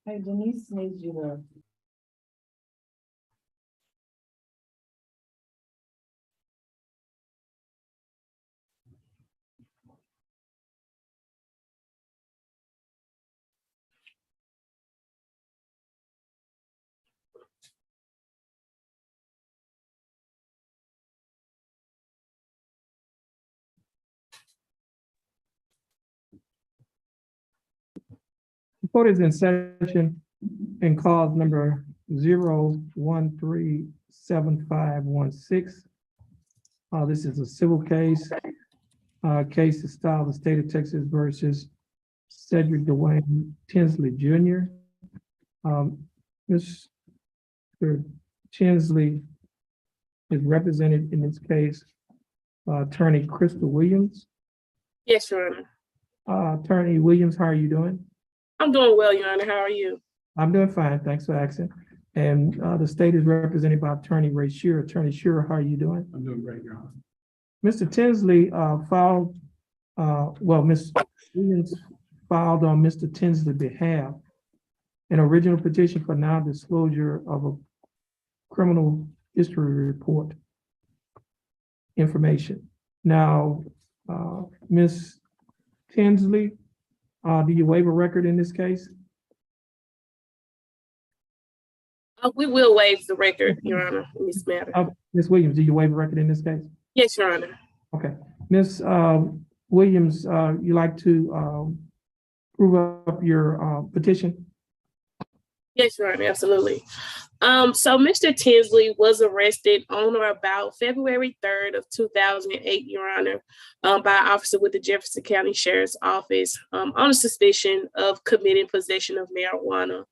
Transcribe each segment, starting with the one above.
Hey, Denise needs you to. The court is in session in cause number 0137516. This is a civil case. Case is styled the state of Texas versus Cedric Dwayne Tinsley Jr. Mr. Tinsley is represented in this case by attorney Crystal Williams. Yes, Your Honor. Attorney Williams, how are you doing? I'm doing well, Your Honor. How are you? I'm doing fine. Thanks for asking. And the state is represented by attorney Ray Shearer. Attorney Shearer, how are you doing? I'm doing great, Your Honor. Mr. Tinsley filed, Ms. Williams filed on Mr. Tinsley's behalf an original petition for non-disclosure of a criminal history report information. Now, Ms. Tinsley, do you waive a record in this case? We will waive the record, Your Honor, in this matter. Ms. Williams, do you waive a record in this case? Yes, Your Honor. Okay. Ms. Williams, you like to prove up your petition? Yes, Your Honor, absolutely. So Mr. Tinsley was arrested on or about February 3rd of 2008, Your Honor, by an officer with the Jefferson County Sheriff's Office on a suspicion of committing possession of marijuana.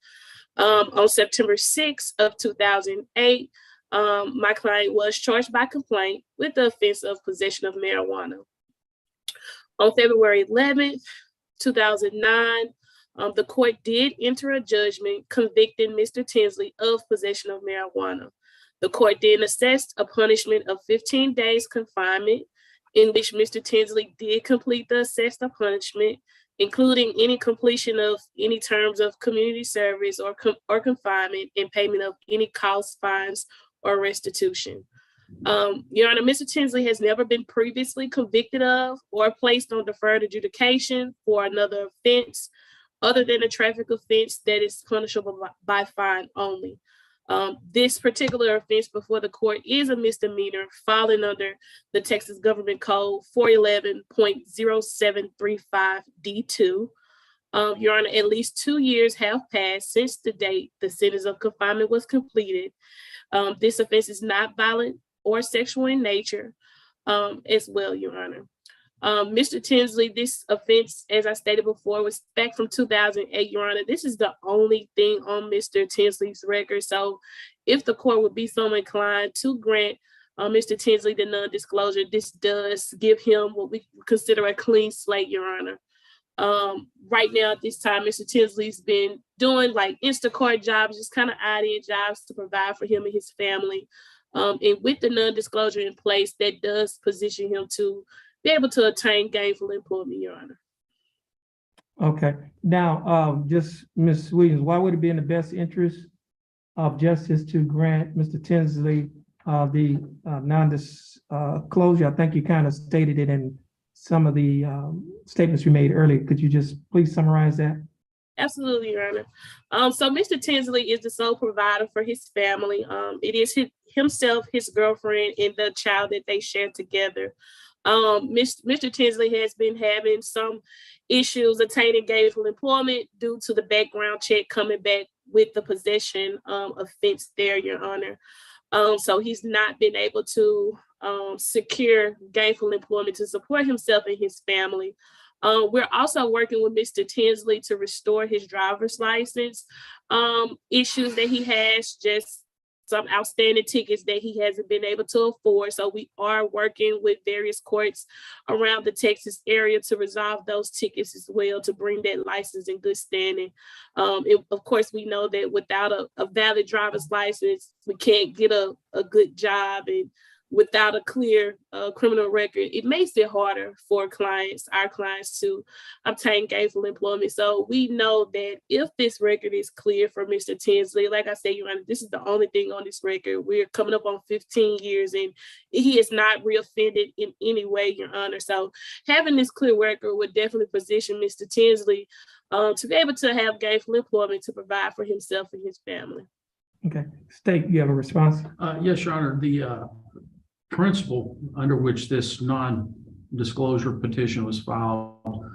On September 6th of 2008, my client was charged by complaint with the offense of possession of marijuana. On February 11th, 2009, the court did enter a judgment convicting Mr. Tinsley of possession of marijuana. The court then assessed a punishment of 15 days confinement, in which Mr. Tinsley did complete the assessed punishment, including any completion of any terms of community service or confinement and payment of any costs, fines, or restitution. Your Honor, Mr. Tinsley has never been previously convicted of or placed on deferred adjudication for another offense other than a traffic offense that is punishable by fine only. This particular offense before the court is a misdemeanor falling under the Texas Government Code 411.0735 D2. Your Honor, at least 2 years have passed since the date the sentence of confinement was completed. This offense is not violent or sexual in nature as well, Your Honor. Mr. Tinsley, this offense, as I stated before, was back from 2008, Your Honor. This is the only thing on Mr. Tinsley's record. So if the court would be so inclined to grant Mr. Tinsley the non-disclosure, this does give him what we consider a clean slate, Your Honor. Right now at this time, Mr. Tinsley's been doing like Instacart jobs, just kind of odd-end jobs to provide for him and his family. And with the non-disclosure in place, that does position him to be able to attain gainful employment, Your Honor. Okay. Now, just Ms. Williams, why would it be in the best interest of justice to grant Mr. Tinsley the non-disclosure? I think you kind of stated it in some of the statements you made earlier. Could you just please summarize that? Absolutely, Your Honor. So Mr. Tinsley is the sole provider for his family. It is himself, his girlfriend, and the child that they share together. Mr. Tinsley has been having some issues attaining gainful employment due to the background check coming back with the possession offense there, Your Honor. So he's not been able to secure gainful employment to support himself and his family. We're also working with Mr. Tinsley to restore his driver's license issues that he has, just some outstanding tickets that he hasn't been able to afford. So we are working with various courts around the Texas area to resolve those tickets as well, to bring that license in good standing. Of course, we know that without a valid driver's license, we can't get a good job, and without a clear criminal record, it makes it harder for our clients to obtain gainful employment. So we know that if this record is clear for Mr. Tinsley, like I said, Your Honor, this is the only thing on this record. We're coming up on 15 years and he is not reoffended in any way, Your Honor. So having this clear record would definitely position Mr. Tinsley to be able to have gainful employment to provide for himself and his family. Okay, State, you have a response? Yes, Your Honor. The principle under which this non-disclosure petition was filed,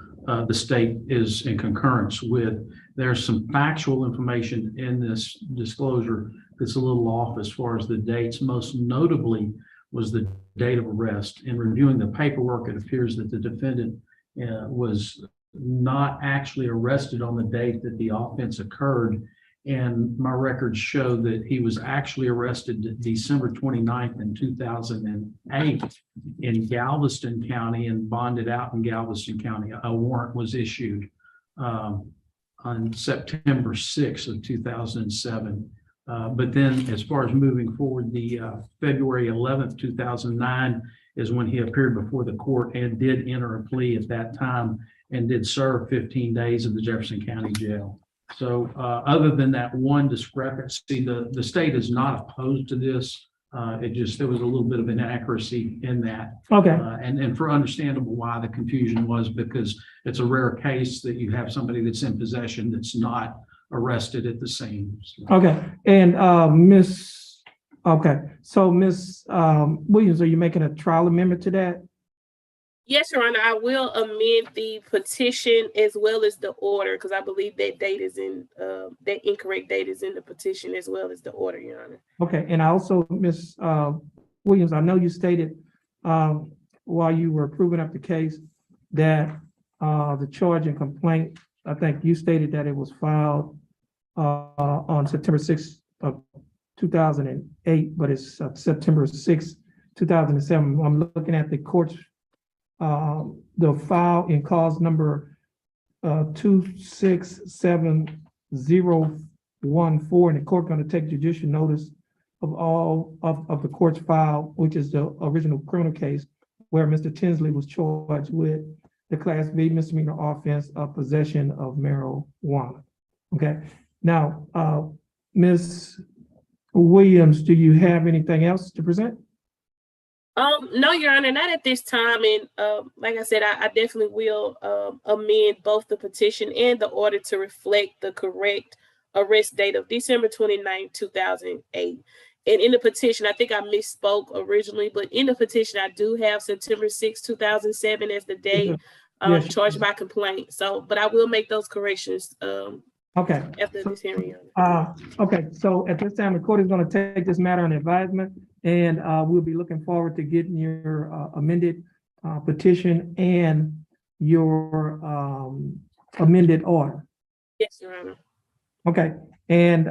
the state is in concurrence with. There's some factual information in this disclosure that's a little off as far as the dates. Most notably was the date of arrest. In reviewing the paperwork, it appears that the defendant was not actually arrested on the date that the offense occurred. And my records show that he was actually arrested December 29th in 2008 in Galveston County and bonded out in Galveston County. A warrant was issued on September 6th of 2007. But then as far as moving forward, the February 11th, 2009 is when he appeared before the court and did enter a plea at that time and did serve 15 days in the Jefferson County Jail. So other than that one discrepancy, the state is not opposed to this. There was a little bit of inaccuracy in that. Okay. And for understandable why the confusion was, because it's a rare case that you have somebody that's in possession that's not arrested at the scene. So. Okay, and Ms. Williams, are you making a trial amendment to that? Yes, Your Honor, I will amend the petition as well as the order because I believe that date is in that incorrect date is in the petition as well as the order, Your Honor. Okay, and I also, Ms. Williams, I know you stated while you were proving up the case that the charge and complaint, I think you stated that it was filed on September 6th of 2008, but it's September 6th, 2007. I'm looking at the court's the file in cause number 267014, and the court going to take judicial notice of all of the court's file, which is the original criminal case where Mr. Tinsley was charged with the Class B misdemeanor offense of possession of marijuana. Okay, now, Ms. Williams, do you have anything else to present? No, Your Honor, not at this time. And like I said, I definitely will amend both the petition and the order to reflect the correct arrest date of December 29th, 2008. And in the petition, I think I misspoke originally, but in the petition, I do have September 6th, 2007 as the day Yes. charged by complaint. So, but I will make those corrections Okay. after this hearing. Okay, so at this time, the court is going to take this matter on advisement, and we'll be looking forward to getting your amended petition and your amended order. Yes, Your Honor. Okay, and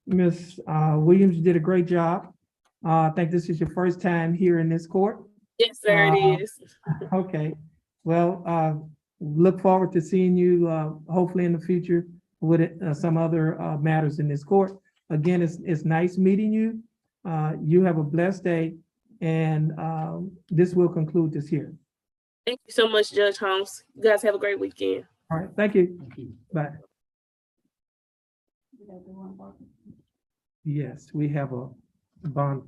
Ms. Williams, you did a great job. I think this is your first time here in this court. Yes, sir, it is. Okay, well, look forward to seeing you hopefully in the future with some other matters in this court. Again, it's nice meeting you. You have a blessed day, and this will conclude this hearing. Thank you so much, Judge Holmes. You guys have a great weekend. All right, thank you. Thank you. Bye. Yes, we have a bond